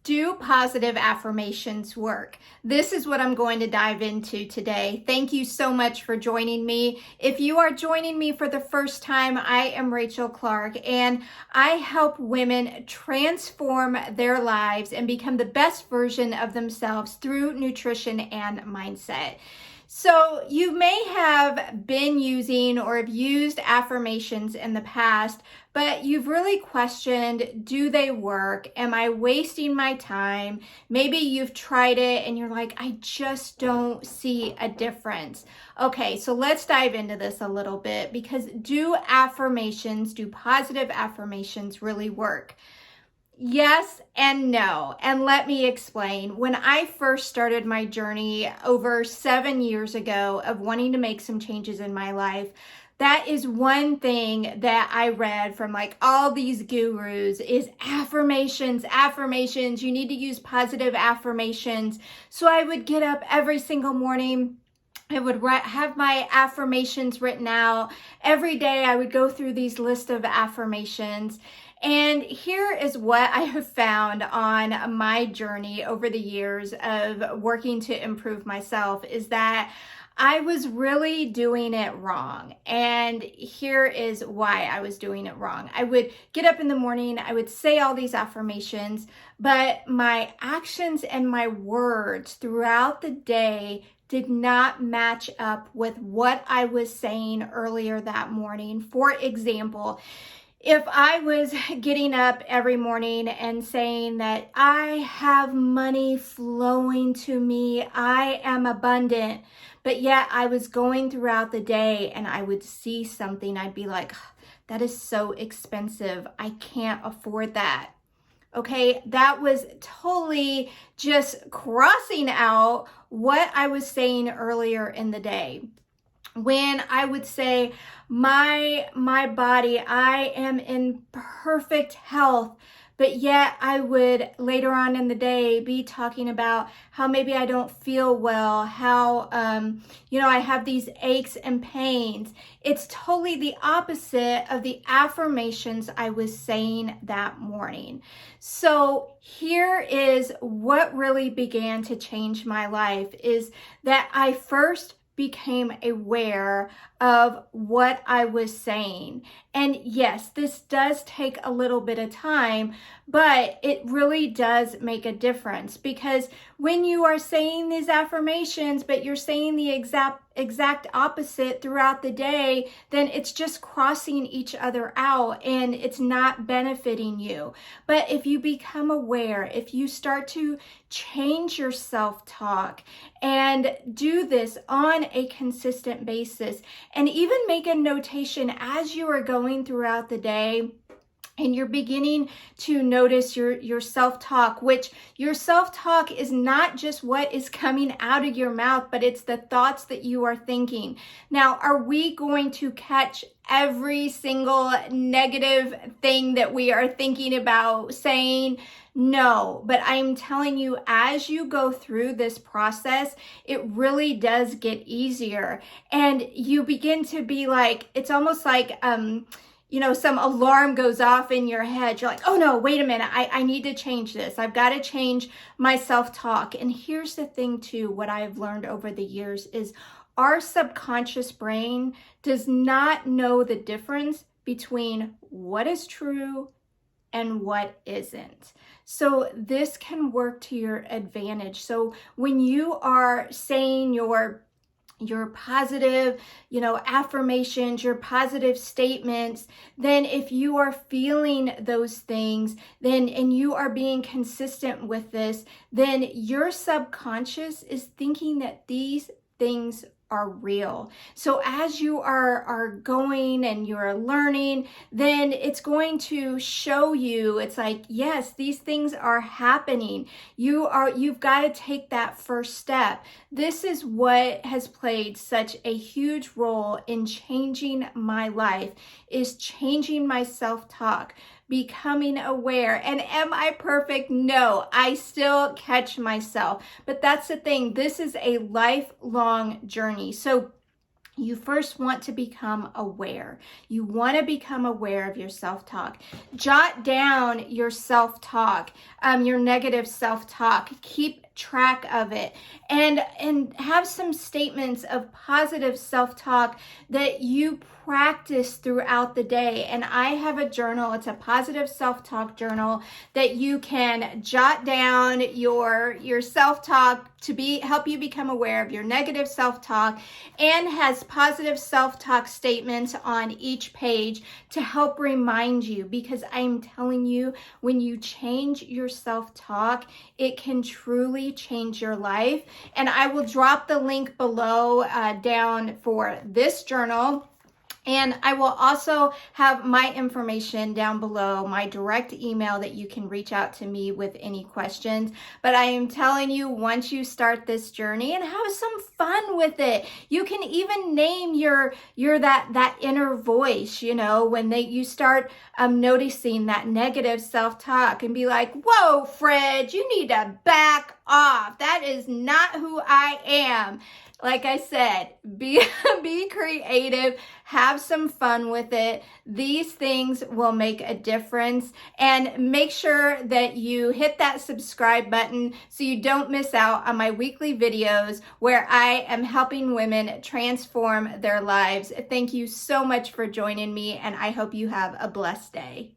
Do positive affirmations work? This is what I'm going to dive into today. Thank you so much for joining me. If you are joining me for the first time, I am Rachael Clark, and I help women transform their lives and become the best version of themselves through nutrition and mindset. So you may have been using or have used affirmations in the past, but you've really questioned, do they work? Am I wasting my time? Maybe you've tried it and you're like, I just don't see a difference. Okay, so let's dive into this a little bit, because do positive affirmations really work? Yes and no. And let me explain. When I first started my journey over 7 years ago of wanting to make some changes in my life, that is one thing that I read from like all these gurus is affirmations, affirmations. You need to use positive affirmations. So I would get up every single morning. I would have my affirmations written out. Every day I would go through these list of affirmations. And here is what I have found on my journey over the years of working to improve myself is that I was really doing it wrong. And here is why I was doing it wrong. I would get up in the morning, I would say all these affirmations, but my actions and my words throughout the day did not match up with what I was saying earlier that morning. For example, if I was getting up every morning and saying that I have money flowing to me, I am abundant, but yet I was going throughout the day and I would see something, I'd be like, that is so expensive. I can't afford that. Okay, that was totally just crossing out what I was saying earlier in the day. When I would say, my body, I am in perfect health, but yet I would later on in the day be talking about how maybe I don't feel well, how I have these aches and pains. It's totally the opposite of the affirmations I was saying that morning. So here is what really began to change my life is that I first became aware of what I was saying. And yes, this does take a little bit of time, but it really does make a difference, because when you are saying these affirmations, but you're saying the exact opposite throughout the day, then it's just crossing each other out and it's not benefiting you. But if you become aware, if you start to change your self-talk and do this on a consistent basis, and even make a notation as you are going throughout the day, and you're beginning to notice your self-talk, which your self-talk is not just what is coming out of your mouth, but it's the thoughts that you are thinking. Now, are we going to catch every single negative thing that we are thinking about saying? No, but I'm telling you, as you go through this process, it really does get easier. And you begin to be like, it's almost like, some alarm goes off in your head. You're like, oh no, wait a minute. I need to change this. I've got to change my self-talk. And here's the thing too, what I've learned over the years is our subconscious brain does not know the difference between what is true and what isn't. So this can work to your advantage. So when you are saying your positive, affirmations, your positive statements, then if you are feeling those things, and you are being consistent with this, then your subconscious is thinking that these things are real. So as you are going and you're learning, then it's going to show you, it's like, yes, these things are happening. You've got to take that first step. This is what has played such a huge role in changing my life, is changing my self-talk, becoming aware. And am I perfect? No, I still catch myself. But that's the thing. This is a lifelong journey. So you first want to become aware. You want to become aware of your self-talk. Jot down your self-talk, your negative self-talk. Keep track of it, and have some statements of positive self-talk that you practice throughout the day. And I have a journal. It's a positive self-talk journal that you can jot down your self-talk to help you become aware of your negative self-talk, and has positive self-talk statements on each page to help remind you, because I'm telling you, when you change your self-talk, it can truly change your life. And I will drop the link below down for this journal. And I will also have my information down below, my direct email that you can reach out to me with any questions. But I am telling you, once you start this journey and have some fun with it, you can even name your that inner voice, when you start noticing that negative self-talk, and be like, whoa, Fred, you need to back off. That is not who I am. Like I said, be creative, have some fun with it. These things will make a difference. And make sure that you hit that subscribe button so you don't miss out on my weekly videos where I am helping women transform their lives. Thank you so much for joining me, and I hope you have a blessed day.